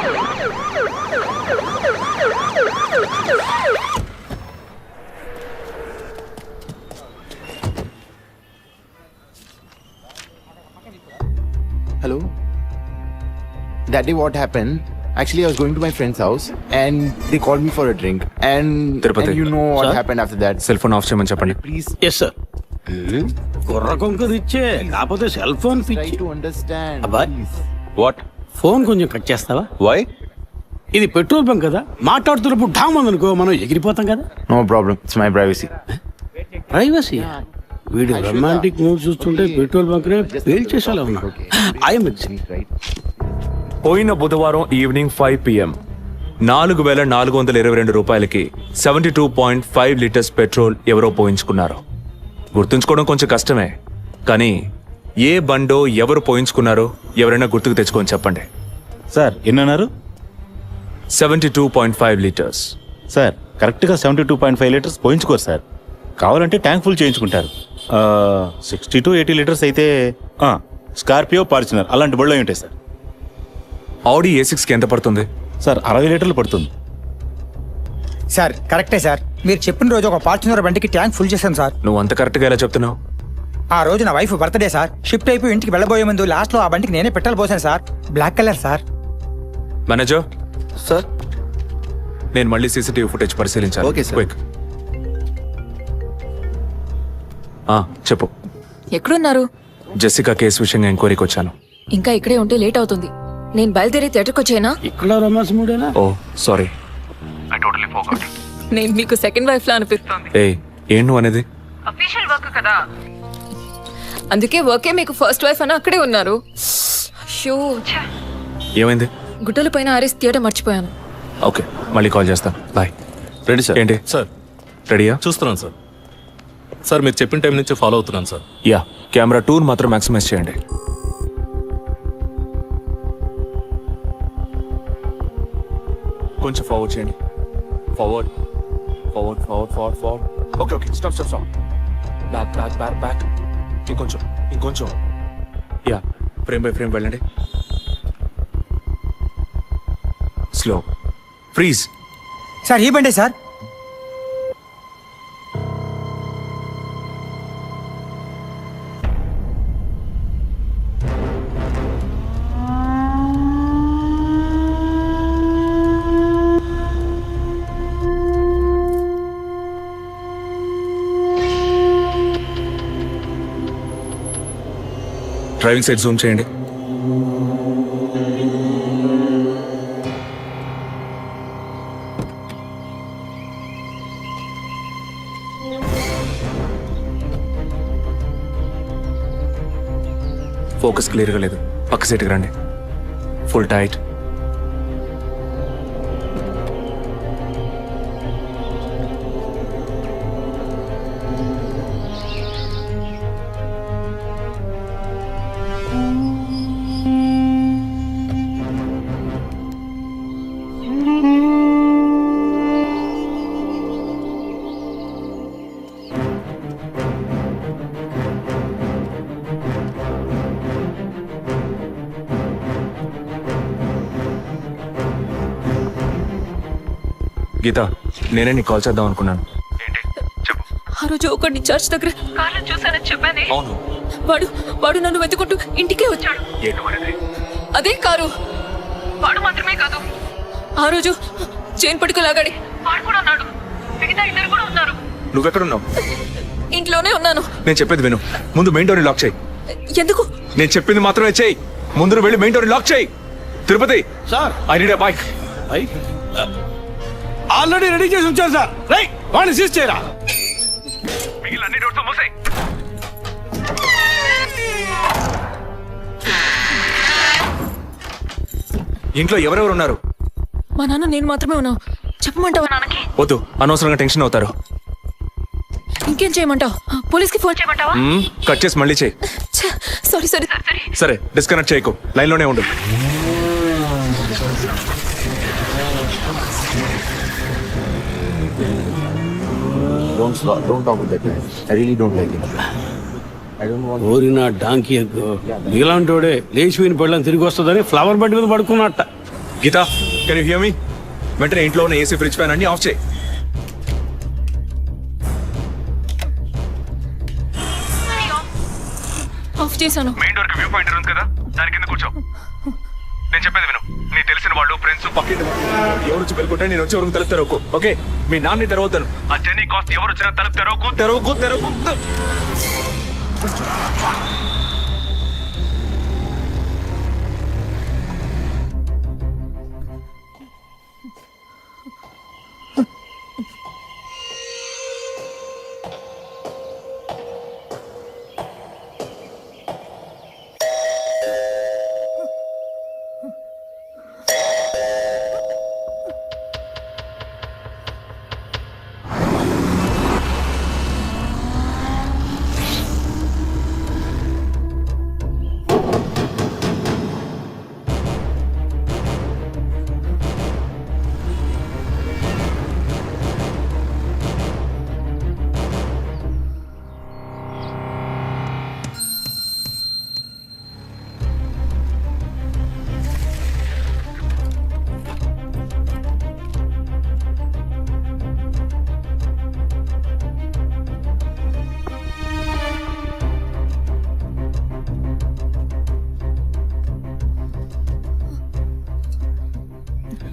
Hello? That day what happened? Actually, I was going to my friend's house and they called me for a drink. And you know what happened after that. Cell phone off చేయమని చెప్పండి. Please yes sir కుర్ర కొంక ఇచ్చే కాకపోతే cell phone try పిచ్చి. to understand. అబ్బాయ్ Please. What phone కొంచెం cut చేస్తావా? Why? ఇది పెట్రోల్ బంక్ కదా, మాట్లాడుతున్నప్పుడు ఢామ్ అనుకో మనం ఎగిరిపోతాం కదా. No problem. It's my privacy. Privacy. వీడు రొమాంటిక్ మూవ్ చూస్తుంటే పెట్రోల్ బంక్ నే ఫెయిల్ చేసేలా ఉన్నాడు. I'm Right? పోయిన బుధవారం ఈవినింగ్ 5 PM 4,422 రూపాయలకి 72.5 లీటర్స్ పెట్రోల్ ఎవరో పోయించుకున్నారు. గుర్తుంచుకోవడం కొంచెం కష్టమే, కానీ ఏ బండో ఎవరు పోయించుకున్నారో ఎవరైనా గుర్తుకు తెచ్చుకొని చెప్పండి. సార్ ఎన్నన్నారు? 72.5 లీటర్స్. సార్ కరెక్ట్గా 72.5 లీటర్స్ పోయించుకోరు సార్. కావాలంటే ట్యాంక్ ఫుల్ చేయించుకుంటారు. 60 to 80 లీటర్స్ అయితే స్కార్పియో, ఫార్చునర్ అలాంటి బళ్ళు ఉంటాయి సార్. ఆడి A6కి ఎంత పడుతుంది? సార్ 60 లీటర్లు పడుతుంది. సార్ కరెక్టే సార్, మీరు చెప్పిన రోజు ఒక ఫార్చునర్ బండికి ట్యాంక్ ఫుల్ చేశాను సార్. నువ్వు అంత కరెక్ట్గా ఎలా చెప్తున్నావు? ఆ రోజు నా వైఫ్ బర్త్డే సార్. షిఫ్ట్ అయిపోయి ఇంటికి వెళ్ళబోయే ముందు లాస్ట్ లో ఆ బండికి నేనే పెట్రోల్ పోసాను sir. Black colour sir. Manager Sir? నేను మళ్ళీ CCTV ఫుటేజ్ పరిశీలించాలి. Okay, sir. క్విక్. చెప్పు. ఎక్కడున్నారు? జెసికా కేసు విషయంగా ఎంక్వైరీకి వచ్చాను. ఇంకా ఇక్కడే ఉంటే లేట్ అవుతుంది. నేను బయలుదేరి థియేటర్కి వచ్చేనా? ఇక్కడ రొమాన్స్ మూడేనా? ఓ సారీ. నేను మీకు సెకండ్ వైఫ్ లా అనిపిస్తుంది. ఏం నువ్వు అనేది? అఫీషియల్ వర్క్ కదా, అందుకే వర్కే మీకు ఫస్ట్ వైఫ్ అని అక్కడే ఉన్నారు. షో ఏమైంది? గుట్టల పైన ఆరేసి థియేటర్ మర్చిపోయాను. ఓకే, మళ్ళీ కాల్ చేస్తాను. బాయ్. Ready sir. ఏంటి సార్ రెడీయా? చూస్తున్నాను సార్. సార్ మీరు చెప్పిన టైం నుంచి ఫాలో అవుతున్నాను సార్. యా, కెమెరా 2 మాత్రం మ్యాక్సిమైజ్ చేయండి. కొంచెం ఫార్వర్డ్ చేయండి. Forward forward forward forward forward. Okay okay, stop stop stop. Back back back back. ఇంకొంచెం ఇంకొంచెం. యా, ఫ్రేమ్ బై ఫ్రేమ్ వెళ్ళండి. స్లో. ఫ్రీజ్. సార్ ఈ బండే సార్. డ్రైవింగ్ సైడ్ జూమ్ చేయండి. ఫోకస్ క్లియర్గా లేదు. పక్క సీట్కి రండి. Full tight. గీత, నేనే నీకు కాల్ చేద్దాం అనుకున్నాను. ఆ రోజు ఒకటి చర్చ్ దగ్గర కార్లో చూసానని చెప్పానే. అవును. వాడు నన్ను వెతుకుంటూ ఇంటికే వచ్చాడు. అదే కారు. వాడు మాత్రమే కాదు, ఆ రోజు చైన్ పట్టుకు లాగాడి వాడు కూడా ఉన్నాడు. మిగతా ఇద్దరు కూడా ఉన్నారు. నువ్వెక్కడున్నావు? ఇంట్లోనే ఉన్నాను. నేను చెప్పేది విను. ముందు మెయిన్ డోర్ లాక్ చేయి. ఎందుకు? నేను చెప్పింది మాత్రమే చేయి. ముందు వెళ్ళి మెయిన్ డోర్ లాక్ చేయి. Tirupati sir, I need a bike. Already ready చేసి ఉంచారు సార్. రైట్, వాడిని సీజ్ చేయరా. అన్ని డోర్స్ మూసేయ్. ఇంట్లో ఎవరెవరు ఉన్నారు? మా నాన్న నేను మాత్రమే ఉన్నావు. చెప్పమంటావా నాన్నకి? వద్దు, అనవసరంగా టెన్షన్ అవుతారు. ఇంకేం చేయమంటావు? పోలీస్కి ఫోన్ చేయమంటావా? కట్ చేసి మళ్ళీ చేయి. సారీ సారీ సరే, డిస్కనెక్ట్ చేయకు, లైన్లోనే ఉండు. Don't talk with that guy. I really don't like him. I don't want. ఓరినా డాంకీ ఎగ్గు. ఇలాంటోడే లేచిపోయిన పెళ్ళని తిరిగి వస్తుందని ఫ్లవర్ బెడ్ మీద పడుకున్నట్ట. Geetha can you hear me? వెంటనే ఇంట్లో ఉన్న ఏసీ ఫ్రిడ్జ్ ఫ్యాన్ అన్ని ఆఫ్ చేయి. ఆఫ్ చేశాను. మెయిన్ డోర్ కి వ్యూ పాయింటర్ ఉంది కదా, దాని కింద కూర్చో. నేను చెప్పేది విను. నీ తెలిసిన వాళ్ళు ఫ్రెండ్స్ పక్కింటి ఎవరు వచ్చి పెరుగుంటే నేను వచ్చి ఎవరికి తలుపు తెరవకు. ఓకే, మీ నాన్నని తెరవద్దాను. ఆ జర్నీ కాస్ట్ ఎవరు వచ్చినా తలుపు తెరవకు తెరవకు తెరవకు.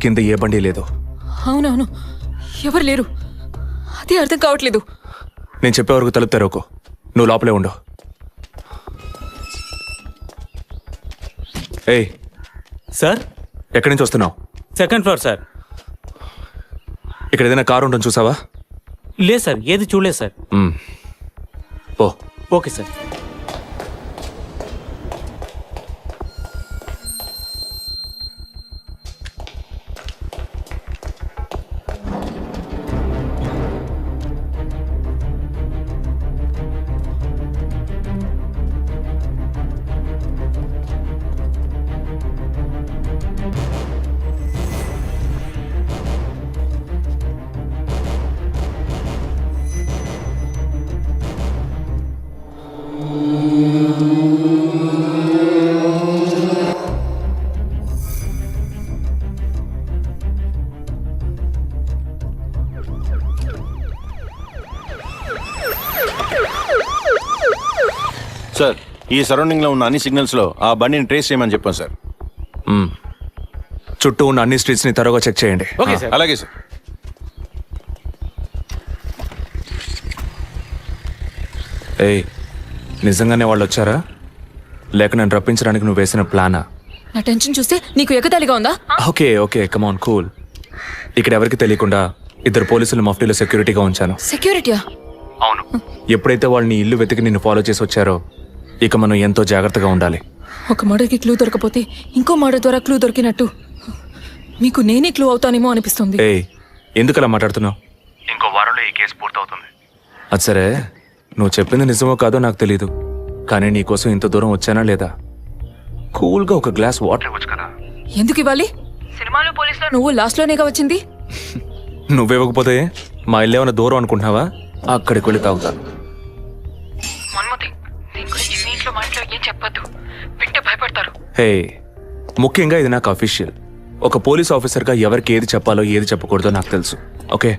కింద ఏ బండి లేదు. అవునవును, ఎవరు లేరు. అదే అర్థం కావట్లేదు. నేను చెప్పే వరకు తలుపు తెరవకు. నువ్వు లోపలే ఉండు. ఏయ్, సార్, ఎక్కడి నుంచి వస్తున్నావు? Second floor sir. ఇక్కడ ఏదైనా కారు ఉంటుంది చూసావా? లేదు సార్, ఏది చూడలేదు సార్. ఓ ఓకే సార్. సార్, ఈ సరౌండింగ్ లో ఉన్న అన్ని సిగ్నల్స్ లో ఆ బండిని ట్రేస్ చేయమని చెప్పాను సార్. చుట్టూ ఉన్న అన్ని స్ట్రీట్స్ ని త్వరగా చెక్ చేయండి. Okay sir. అలాగే సార్. ఏయ్, నిజంగానే వాళ్ళు వచ్చారా లేక నన్ను రప్పించడానికి నువ్వు వేసిన ప్లానా? నా టెన్షన్ చూస్తే నీకు ఎగతాళిగా ఉందా? ఓకే ఓకే, కమాన్ కూల్. ఇక్కడ ఎవరికి తెలియకుండా ఇద్దరు పోలీసులు మఫ్టీలో సెక్యూరిటీగా ఉంచాను. సెక్యూరిటీయా? అవును. ఎప్పుడైతే వాళ్ళు నీ ఇల్లు వెతికి నిన్ను ఫాలో చేసి వచ్చారో ఇక మనం ఎంతో జాగ్రత్తగా ఉండాలి. ఒక మర్డర్కి క్లూ దొరకపోతే ఇంకో మర్డర్ ద్వారా క్లూ దొరికినట్టు మీకు నేనే క్లూ అవుతానేమో అనిపిస్తుంది. ఏయ్, ఎందుకు అలా మాట్లాడుతున్నావు? ఇంకో వారంలో ఈ కేసు పూర్తవుతుంది. అది సరే, నువ్వు చెప్పింది నిజమో కాదో నాకు తెలీదు, కానీ నీకోసం ఇంత దూరం వచ్చానా లేదా? కూల్గా ఒక గ్లాస్ వాటర్ ఇవ్వచ్చు కదా. ఎందుకు ఇవ్వాలి? సినిమాలో పోలీసులో నువ్వు లాస్ట్లోనేగా వచ్చింది. నువ్వివ్వకపోతే మా ఇల్లు ఏమైనా దూరం అనుకుంటున్నావా? అక్కడికి వెళ్ళి తాగుతాను. హే, ముఖ్యంగా ఇది నాకు అఫీషియల్. ఒక పోలీస్ ఆఫీసర్గా ఎవరికి ఏది చెప్పాలో ఏది చెప్పకూడదో నాకు తెలుసు. Okay,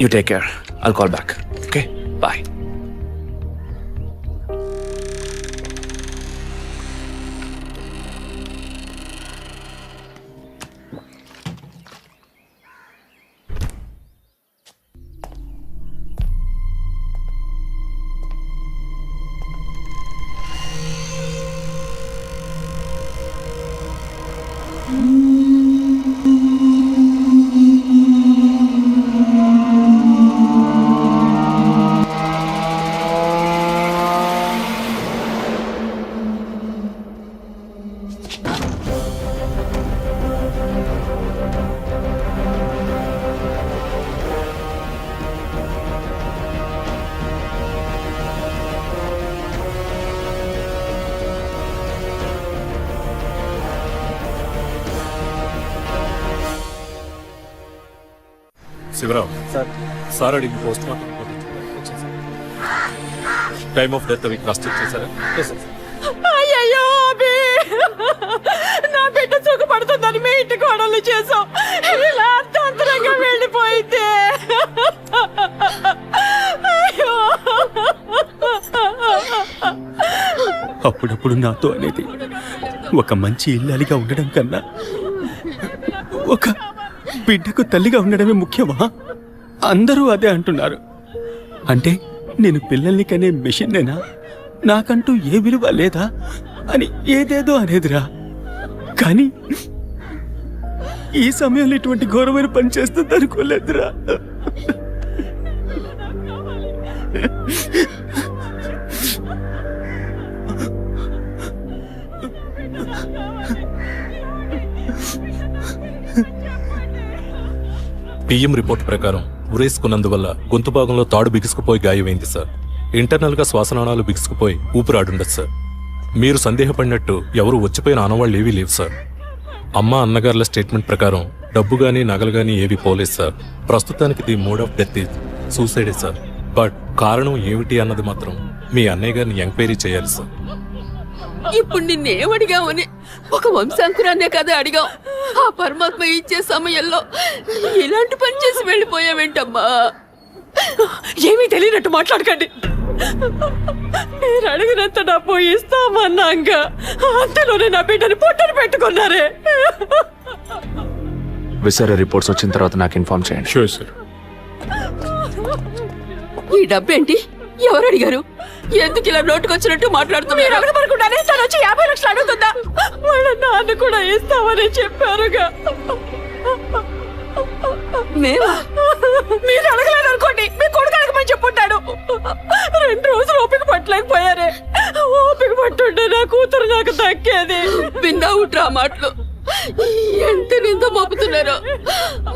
you take care. I'll call back. Okay, bye. Shivarao sir అడిగి post mortem time of death అవి క్రాస్ చెక్ చేశారా? అయ్యో, నా బిడ్డ సుఖపడుతుందా చేసుకుందామని మీ ఇంటి కోడలు చేసాం. ఇలా అర్థాంతరంగా వెళ్ళిపోయింది. అయ్యో. అప్పుడప్పుడు నాతో అనేది ఒక మంచి ఇల్లాలిగా ఉండడం కన్నా ఒక బిడ్డకు తల్లిగా ఉండడమే ముఖ్యమా? అందరూ అదే అంటున్నారు. అంటే నేను పిల్లల్ని కనే మెషిన్నేనా? నాకంటూ ఏ విలువ లేదా అని ఏదేదో అనేదిరా. కానీ ఈ సమయంలో ఇటువంటి ఘోరమైన పని చేస్తుంది అనుకోలేదురా. పిఎం రిపోర్ట్ ప్రకారం ఉరేసుకున్నందువల్ల గొంతు భాగంలో తాడు బిగుసుకుపోయి గాయమైంది సార్. ఇంటర్నల్ గా శ్వాసనాళాలు బిగుసుకుపోయి ఊపిరాడుండదు సార్. మీరు సందేహపడినట్టు ఎవరు వచ్చిపోయిన ఆనవాళ్ళు ఏవీ లేవు సార్. అమ్మ అన్నగారుల స్టేట్మెంట్ ప్రకారం డబ్బు గానీ నగలు గానీ ఏవి పోలేదు సార్. ప్రస్తుతానికి the mode of death is సూసైడే సార్. బట్ కారణం ఏమిటి అన్నది మాత్రం మీ అన్నయ్య గారిని ఎంక్వైరీ చేయాలి సార్. ఇప్పుడు నిన్నేమడిగామని ఒక వంశాంకురాన్నే కదా అడిగాం. ఆ పరమాత్మ ఇచ్చే సమయంలో ఇలాంటి పని చేసి వెళ్ళిపోయావేంటమ్మా? ఏమీ తెలియనట్టు మాట్లాడకండి. మీరు అడిగినంత డబ్బు ఇస్తామన్నాక అంతలోనే నా బిడ్డని పొట్టను పెట్టుకున్నారే. విసారా రిపోర్ట్స్ వచ్చిన తర్వాత నాకు ఇన్ఫార్మ్ చేయండి. Sure sir. ఈ డబ్బేంటి? ఎవరు అడిగారు? ఎందుకు ఇలా నోటుకొచ్చినట్టు మాట్లాడుతున్నారు? మీరు అడగబడకుండానే తను వచ్చి 50 లక్షలు అడుగుతుందా? వాళ్ళ నాన్న కూడా ఇస్తామని చెప్పారుగా. మీరు అడగలేదు అనుకోండి, మీ కొడుకు అడగమని చెప్పుంటాడు. 2 రోజులు ఓపిక పట్టలేకపోయారే. ఓపిక పట్టుండే నా కూతురు నాకు దక్కేది. విన్నావుట్రా మాటలు ఎంత నింద మోపుతున్నారో.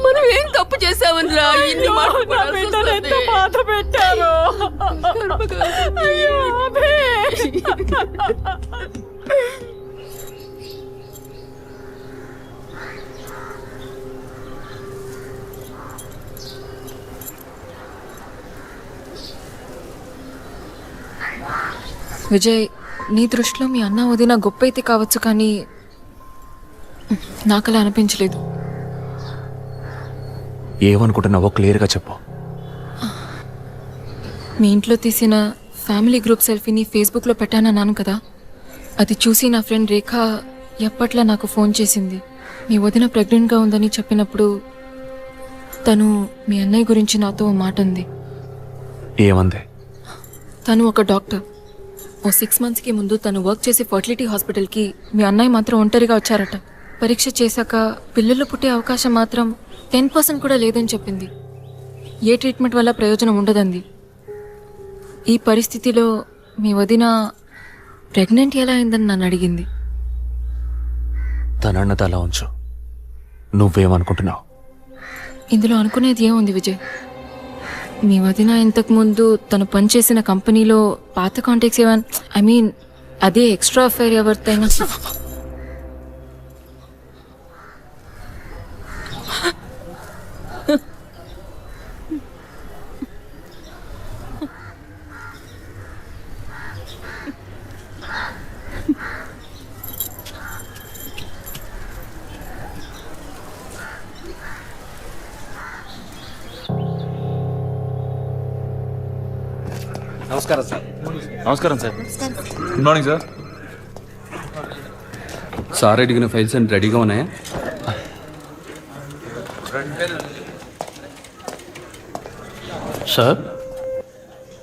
మనం ఏం తప్పు చేసామని రా ఇన్ని మాటలు ఎంత బాధ పెట్టారు. విజయ్, నీ దృష్టిలో మీ అన్న వదిన గొప్ప అయితే కావచ్చు, కానీ నాకలా అనిపించలేదు. ఏమనుకుంటున్నావో క్లియర్గా చెప్పు. మీ ఇంట్లో తీసిన ఫ్యామిలీ గ్రూప్ సెల్ఫీని ఫేస్బుక్లో పెట్టానన్నాను కదా, అది చూసి నా ఫ్రెండ్ రేఖ ఎప్పట్లా నాకు ఫోన్ చేసింది. మీ వదిన ప్రెగ్నెంట్గా ఉందని చెప్పినప్పుడు తను మీ అన్నయ్య గురించి నాతో ఓ మాట అంది. ఏమంది? తను ఒక డాక్టర్. ఓ 6 monthsకి ముందు తను వర్క్ చేసే ఫర్టిలిటీ హాస్పిటల్కి మీ అన్నయ్య మాత్రం ఒంటరిగా వచ్చారట. పరీక్ష చేశాక పిల్లలు పుట్టే అవకాశం మాత్రం 10% కూడా లేదని చెప్పింది. ఏ ట్రీట్మెంట్ వల్ల ప్రయోజనం ఉండదంది. ఈ పరిస్థితిలో మీ వదిన ప్రెగ్నెంట్ ఎలా అయిందని నన్ను అడిగింది. తనన్నది అలా ఉంచు. నువ్వేమనుకుంటున్నావు? ఇందులో అనుకునేది ఏముంది విజయ్? మీ వదిన ఇంతకుముందు తను పనిచేసిన కంపెనీలో పాత కాంటాక్ట్స్ ఏమైనా, అదే ఎక్స్ట్రా అఫైర్ ఎవరితైనా నమస్కారం సార్. నమస్కారం sir. Good morning sir. Sir అడిగిన ఫైల్స్ అన్ని రెడీగా ఉన్నాయా? సార్,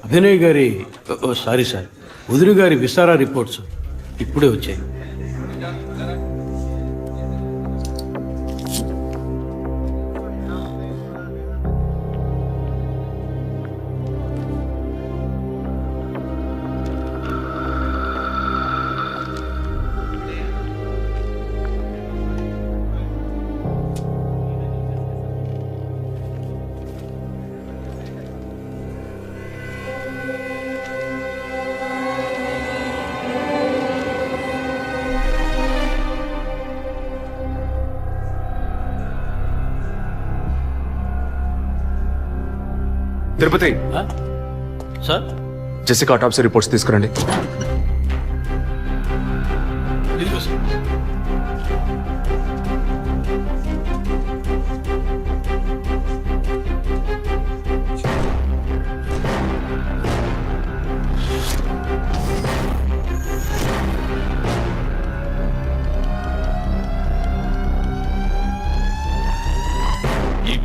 అభినయ్ గారి సారీ సార్, వదిన గారి విసారా రిపోర్ట్స్ ఇప్పుడే వచ్చాయి. తిరుపతి సార్, జెసికా ఆటాప్సీ రిపోర్ట్స్ తీసుకురండి.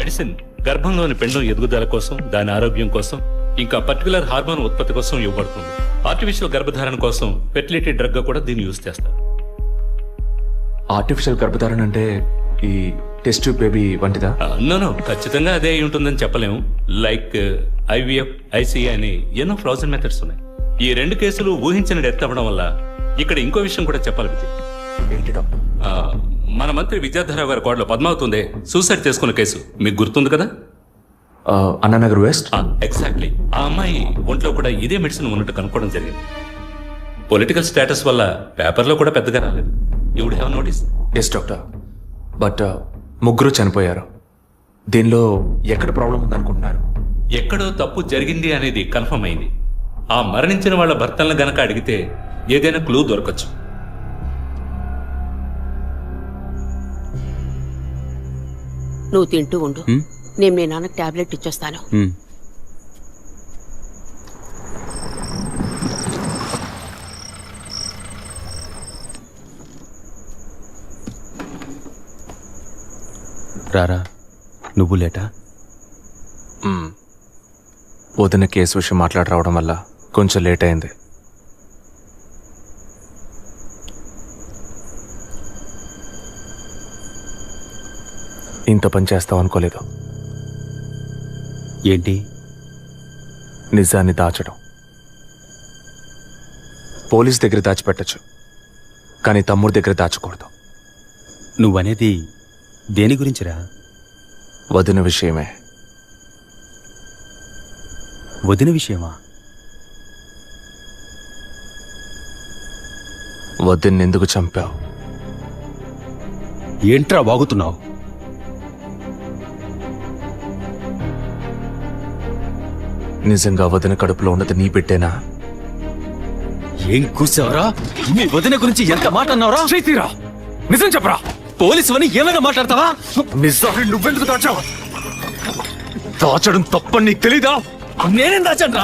మెడిసిన్ గర్భంలోని పిండం ఎదుగుదల కోసం, దాని ఆరోగ్యం కోసం, ఇంకా పర్టికులర్ హార్మోన్ ఉత్పత్తి కోసం ఇవ్వబడుతుంది. ఆర్టిఫిషియల్ గర్భధారణ కోసం ఫెర్టిలిటీ డ్రగ్ గా కూడా దీన్ని యూజ్ చేస్తారు. ఆర్టిఫిషియల్ గర్భధారణ అంటే ఈ టెస్ట్ ట్యూబ్ బేబీ వంటిదా? నో ఖచ్చితంగా అదే అయి ఉంటుందని చెప్పలేము. లైక్ ఐవీఎఫ్, ఐసీఐ అని ఎన్నో ఫ్రోజన్ మెథడ్స్ ఉన్నాయి. ఈ 2 కేసులు ఊహించిన డెత్ అవ్వడం వల్ల ఇక్కడ ఇంకో విషయం కూడా చెప్పాలి విజయ్. ఏంటి డాక్టర్? మన మంత్రి విద్యాధరరావు గారి కోడలో పద్మావతుంది సూసైడ్ చేసుకున్న కేసు మీకు గుర్తుంది కదా? అన్నానగర్ వెస్ట్. ఎగ్జాక్ట్లీ. ఆ అమ్మాయి ఒంట్లో కూడా ఇదే మెడిసిన్ ఉన్నట్టు కనుక్కోవడం జరిగింది. పొలిటికల్ స్టేటస్ వల్ల పేపర్లో కూడా పెద్దగా రాలేదు. You would have notice. Yes doctor, but ముగ్గురు చనిపోయారు. దీనిలో ఎక్కడ ప్రాబ్లం ఉందనుకుంటున్నారు? ఎక్కడో తప్పు జరిగింది అనేది కన్ఫర్మ్ అయింది. ఆ మరణించిన వాళ్ళ భర్తలను గనక అడిగితే ఏదైనా క్లూ దొరకచ్చు. నువ్వు తింటూ ఉండు, నేను మీ నాన్నకు టాబ్లెట్ ఇచ్చేస్తాను. రారా, నువ్వు లేటా? వదిన కేసు విషయం మాట్లాడి రావడం వల్ల కొంచెం లేట్ అయింది. ఇంత పని చేస్తావు అనుకోలేదు. ఏంటి? నిజాన్ని దాచడం. పోలీస్ దగ్గర దాచిపెట్టచ్చు, కానీ తమ్ముడి దగ్గర దాచకూడదు. నువ్వనేది దేని గురించిరా? వదిన విషయమే. వదిన విషయమా? వదిన్ని ఎందుకు చంపావు? ఏంట్రా వాగుతున్నావు? నిజంగా వదిన కడుపులో ఉన్నది నీ బిడ్డేనా? ఏం కూర్చావరా? మీ వదిన గురించి ఎంత మాట అన్నావురా? చైతీరా, నిజం చెప్పరా. పోలీసు అని ఏమైనా మాట్లాడతావా? నిజాన్ని నువ్వెందుకు దాచావు? దాచడం తప్పని నీకు తెలీదా? నేనేం దాచాను?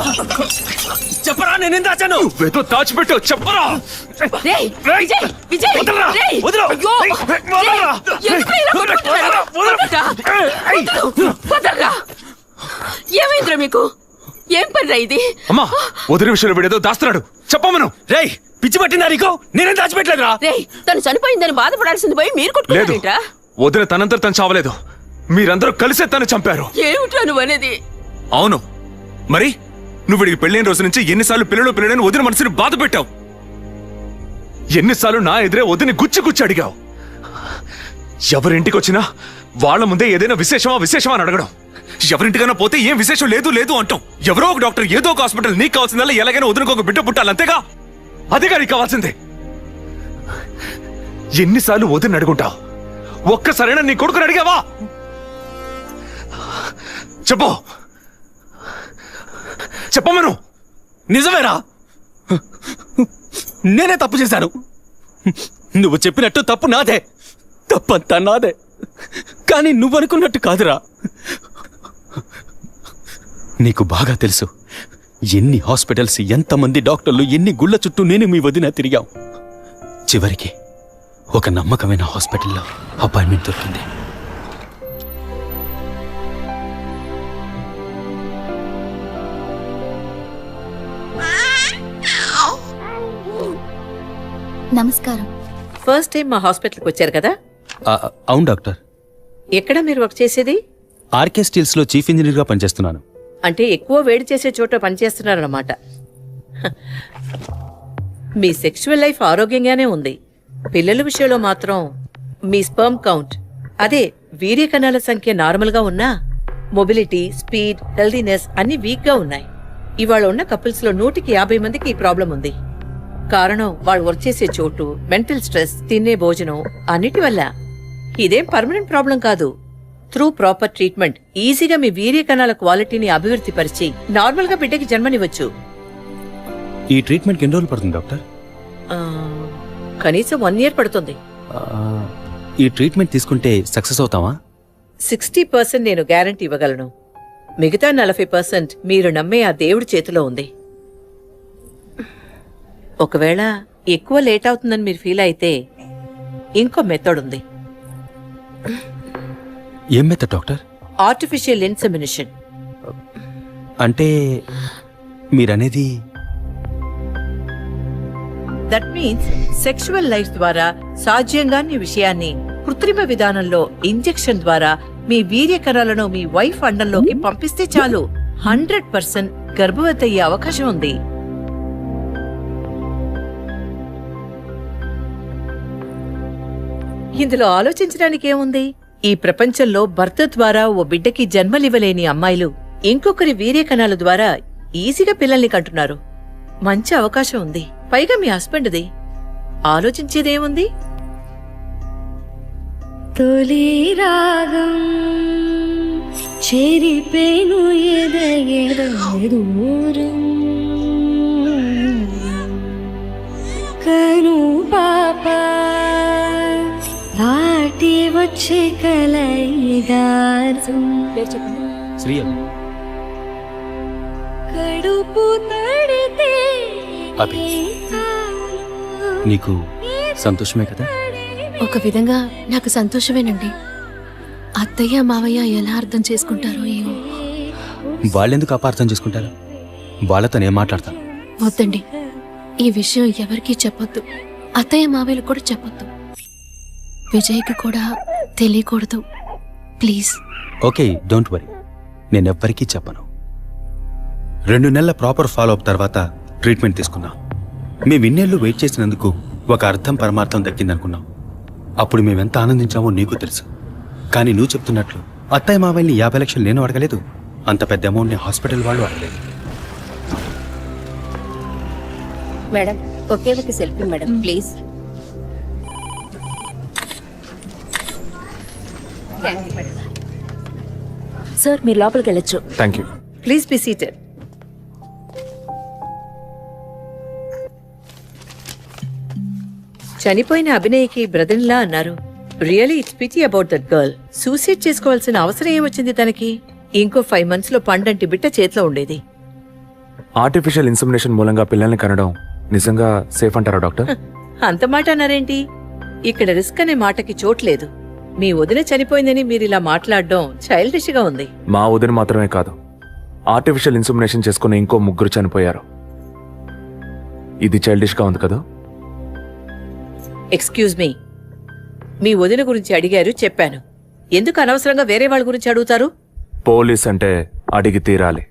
చెప్పరా, నేనేం దాచాను? నువ్వేదో దాచిపెట్టావు, చెప్పరా. రేయ్, విజయ్, విజయ్, వదలరా, రేయ్, వదలు. అయ్యో, వదలరా. ఎందుకు ఇలా కొట్టుకుంటున్నారు? వదలరా. ఏమైందిరా మీకు? ఏం పనిరా ఇది? అమ్మా, వదిన విషయంలో వీడేదో దాస్తున్నాడు, చెప్పమను. రేయ్, పిచ్చి పట్టిందా నీకు? నేనేం దాచిపెట్టలేదురా. రేయ్, తను చనిపోయిందని బాధపడాల్సింది పోయి మీరు లేదు, కొట్టుకుంటారేంట్రా? వదిన తనంతట తను చావలేదు. మీరందరూ కలిసే తను చంపారు. ఏమిట్రా నువ్వు అనేది? అవును, మరి నువ్వు వీడికి పెళ్ళైన రోజు నుంచి ఎన్నిసార్లు పిల్లలని వదిన మనసుని బాధ పెట్టావు? ఎన్నిసార్లు నా ఎదురే వదిని గుచ్చి అడిగావు? ఎవరింటికి వచ్చినా వాళ్ళ ముందే ఏదైనా విశేషమా అని అడగడం. ఎవరింటికైనా పోతే ఏం విశేషం లేదు అంటాం. ఎవరో ఒక డాక్టర్, ఏదో ఒక హాస్పిటల్, నీకు కావాల్సిందల్లా ఎలాగైనా వదినకు ఒక బిడ్డ పుట్టాలి, అంతేగా? అదేగా నీకు కావాల్సిందే. ఎన్నిసార్లు వదిన అడుగుంటావు? ఒక్కసారైనా నీ కొడుకుని అడిగావా? చెప్పమను. నిజమేరా, నేనే తప్పు చేశాను. నువ్వు చెప్పినట్టు తప్పు నాదే, తప్పంతా నాదే. కానీ నువ్వనుకున్నట్టు కాదురా. నీకు బాగా తెలుసు ఎన్ని హాస్పిటల్స్, ఎంతమంది డాక్టర్లు, ఎన్ని గుళ్ళ చుట్టూ నేను మీ వదిన తిరిగాం. చివరికి ఒక నమ్మకమైన హాస్పిటల్లో అపాయింట్మెంట్ దొరికింది. నమస్కారం. ఫస్ట్ టైం మా హాస్పిటల్కి వచ్చారు కదా? అవును డాక్టర్. ఎక్కడ మీరు వర్క్ చేసేది? ఆర్కే స్టీల్స్ లో చీఫ్ ఇంజనీర్ గా పనిచేస్తున్నాను. అంటే ఎక్కువ వేడి చేసే చోట పనిచేస్తున్నారన్నమాట. మీ సెక్షువల్ లైఫ్ ఆరోగ్యంగానే ఉంది. పిల్లల విషయంలో మాత్రం మీ స్పర్మ్ కౌంట్, అదే వీర్య కణాల సంఖ్య నార్మల్గా ఉన్నా మొబిలిటీ, స్పీడ్, హెల్దీనెస్ అన్ని వీక్గా ఉన్నాయి. ఇవాళ ఉన్న కపుల్స్లో 150 మందికి ఈ ప్రాబ్లం ఉంది. కారణం వాళ్ళు వర్క్ చేసే చోటు, మెంటల్ స్ట్రెస్, తినే భోజనం అన్నిటి వల్ల. ఇదేం పర్మనెంట్ ప్రాబ్లం కాదు. త్రూ ప్రాపర్ ట్రీట్మెంట్ ఈజీగా మీ వీర్య కణాల క్వాలిటీని అభివృద్ధి పరిచి నార్మల్ గా బిడ్డకి జన్మనివ్వచ్చు. ఈ ట్రీట్మెంట్ ఎన్ని రోజులు పడుతుంది డాక్టర్? కనీసం 1 year పడుతుంది. ఈ ట్రీట్మెంట్ తీసుకుంటే సక్సెస్ అవుతావా? 60% నేను గ్యారంటీ ఇవ్వగలను. మిగతా 40% మీరు నమ్మే ఆ దేవుడి చేతిలో ఉంది. ఒకవేళ ఎక్కువ లేట్ అవుతుందని మీరు ఫీల్ అయితే ఇంకో మెథడ్ ఉంది. ఏం మెథడ్ డాక్టర్? Artificial insemination. అంటే మీరనేది దట్ మీన్స్ సెక్షువల్ లైఫ్ ద్వారా సాధ్యంగాని విషయాన్ని కృత్రిమ విధానంలో ఇంజెక్షన్ ద్వారా మీ వీర్య కణాలను మీ వైఫ్ అండంలోకి పంపిస్తే చాలు 100% గర్భవతి అయ్యే అవకాశం ఉంది. ఇందులో ఆలోచించడానికి ఏముంది? ఈ ప్రపంచంలో భర్త ద్వారా ఓ బిడ్డకి జన్మలివ్వలేని అమ్మాయిలు ఇంకొకరి వీర్య కణాల ద్వారా ఈజీగా పిల్లల్ని కంటున్నారు. మంచి అవకాశం ఉంది. పైగా మీ హస్బెండ్ది. ఆలోచించేదేముంది? తొలి రాగం చెరిపేను దూరం కను పాప దాటి వచ్చే కలయిదారు శ్రీ కడుపు తడితే అభి నీకు సంతోషమే కదా? ఒక విధంగా నాకు సంతోషమేనండి. అత్తయ్య మావయ్య ఎలా అర్థం చేసుకుంటారో ఏమో. వాళ్ళెందుకు అపార్థం చేసుకుంటారు? వాళ్ళతో నేను మాట్లాడతాను. వద్దండి, ఈ విషయం ఎవరికీ చెప్పొద్దు. అత్తయ్య మావయ్యలు కూడా చెప్పొద్దు. విజయ్కి కూడా తెలియకూడదు, ప్లీజ్. ఓకే, డోంట్ వరీ, నేనెవ్వరికీ చెప్పను. 2 నెలల ప్రాపర్ ఫాలో అప్ తర్వాత ట్రీట్మెంట్ తీసుకున్నా. మేము ఇన్నేళ్ళు వెయిట్ చేసినందుకు ఒక అర్థం పరమార్థం దక్కిందనుకున్నాం. అప్పుడు మేమెంత ఆనందించామో నీకు తెలుసు. కానీ నువ్వు చెప్తున్నట్లు అత్తయ్య మావయ్యని 50 లక్షలు నేను అడగలేదు. అంత పెద్ద అమౌంట్ని హాస్పిటల్ వాళ్ళు అడగలేదు. మేడం ఒకే ఒక సెల్ఫీ మేడం ప్లీజ్. సార్ మీరు లోపలికి వెళ్ళొచ్చు. Thank you. Please be seated. చనిపోయిన అభినయకి బ్రదర్లా అన్నారు. Really it's pity about that girl. Suicide చేసుకోవాల్సిన అవసరం ఏమొచ్చింది తనకి? ఇంకో 5 months లో పండంటి బిడ్డ చేతిలో ఉండేది. ఆర్టిఫిషియల్ ఇన్సెమినేషన్ మూలంగా పిల్లల్ని కనడం నిజంగా సేఫ్ అంటారా డాక్టర్? అంత మాట అన్నారేంటి? ఇక్కడ రిస్క్ అనే మాటకి చోట్లేదు. మీ వదిన చనిపోయిందని మీరిలా మాట్లాడడం చైల్డిష్ గా ఉంది. మా వదిన మాత్రమే కాదు, ఆర్టిఫిషియల్ ఇన్సెమినేషన్ చేసుకున్న ఇంకో 3 చనిపోయారు. ఇది చైల్డిష్ గా ఉంది కదా? ఎక్స్క్యూజ్ మీ, మీ వదిన గురించి అడిగారు, చెప్పాను. ఎందుకు అనవసరంగా వేరే వాళ్ళ గురించి అడుగుతారు? పోలీస్ అంటే అడిగి తీరాలి.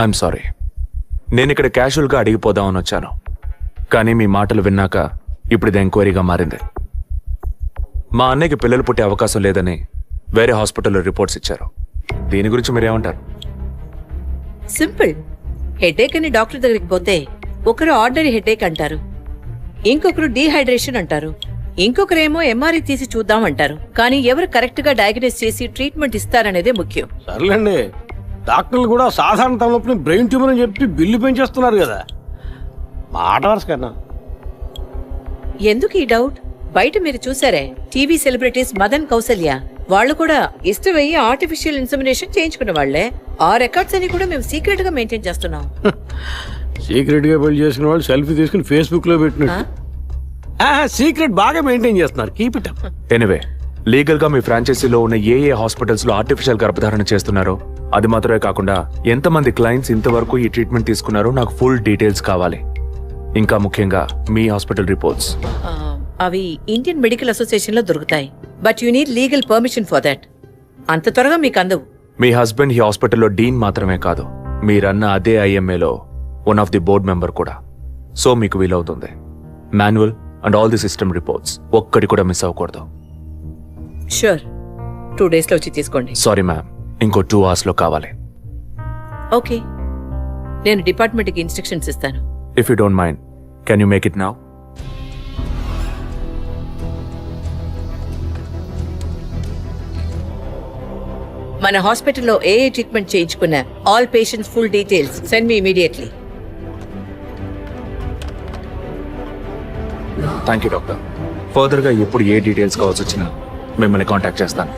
ఐఎమ్ సారీ, నేను ఇక్కడ క్యాజువల్గా అడిగిపోదామని వచ్చాను. కానీ మీ మాటలు విన్నాక ఇప్పుడు ఇది ఎంక్వైరీగా మారింది. మా అన్నయ్యకి పిల్లలు పుట్టే అవకాశం లేదని వేరే హాస్పిటల్లో రిపోర్ట్స్ ఇచ్చారు. దీని గురించి మీరేమంటారు? సింపుల్. హెడేక్ అని డాక్టర్ దగ్గరికి పోతే ఒకరు ఆర్డినరీ హెడేక్ అంటారు, ఇంకొకరు డీహైడ్రేషన్ అంటారు, ఇంకొకరేమో ఎంఆర్ఐ తీసి చూద్దాం అంటారు. కానీ ఎవరు కరెక్ట్ గా డయాగ్నోస్ చేసి ట్రీట్మెంట్ ఇస్తారనేదే ముఖ్యం. సర్లేండి, డాక్టర్లు కూడా సాధారణ తలనొప్పిని బ్రెయిన్ ట్యూమర్ అని చెప్పి బిల్లు పెంచేస్తున్నారు కదా. మాట వరుస కన్నా. ఎందుకు ఈ డౌట్? బయట మీరు చూసారే, టీవీ సెలబ్రిటీస్ మదన్ కౌసల్య వాళ్ళు కూడా ఇష్టమయ్యి ఆర్టిఫిషియల్ ఇన్సెమినేషన్ చేయించుకున్న వాళ్లే. ఆ రికార్డ్స్ అని కూడా మేము సీక్రెట్ గా మెయింటైన్ చేస్తున్నాం. సీక్రెట్ గా పెళ్లి చేసుకున్న వాళ్ళు సెల్ఫీ తీసుకుని ఫేస్బుక్ లో పెట్టినట్టు సీక్రెట్ బాగా మెయింటైన్ చేస్తున్నారు. Keep it up. Anyway, legal గా మీ ఫ్రాంచైజీలో ఉన్న ఏ హాస్పిటల్స్ లో ఆర్టిఫిషియల్ గర్భధారణ చేస్తున్నారో అది మాత్రమే కాకుండా ఎంతమంది క్లయింట్స్ ఇంతవరకు ఈ ట్రీట్మెంట్ తీసుకున్నారో నాకు ఫుల్ డీటెయిల్స్ కావాలి. ఇంకా ముఖ్యంగా మీ హాస్పిటల్ రిపోర్ట్స్. అవి ఇండియన్ మెడికల్ అసోసియేషన్ లో దొరుకుతాయి. But you need legal permission for that. అంత త్వరగా మీకు అందవు. మీ హస్బెండ్ ఈ హాస్పిటల్లో డీన్ మాత్రమే కాదు, మీరన్న అదే IMAలో one of the board member కూడా. సో మీకు వీలవుతుంది. Manual and all the system reports ఒక్కటి కూడా మిస్ అవ్వకూడదు. షూర్, 2 days లో వచ్చి తీసుకోండి. సారీ మ్యామ్, ఇంకో 2 hours లో కావాలి. ఓకే, నేను డిపార్ట్మెంట్కి ఇన్స్ట్రక్షన్స్ ఇస్తాను. If you don't mind, can you make it now? మన హాస్పిటల్లో ఏ ట్రీట్మెంట్ చేయించుకున్న all patients full details send me immediately. Thank you doctor. ఫర్దర్గా ఎప్పుడు ఏ డీటెయిల్స్ కావాల్సి వచ్చినా మిమ్మల్ని కాంటాక్ట్ చేస్తాను.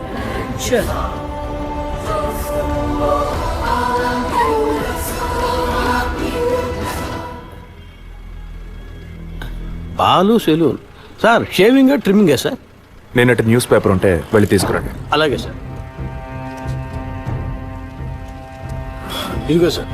Sure. Balu saloon sir shaving ట్రిమ్మింగే సార్ నేనట్టు న్యూస్ పేపర్ ఉంటే వెళ్ళి తీసుకురండి. అలాగే సార్ ఇదిగో సార్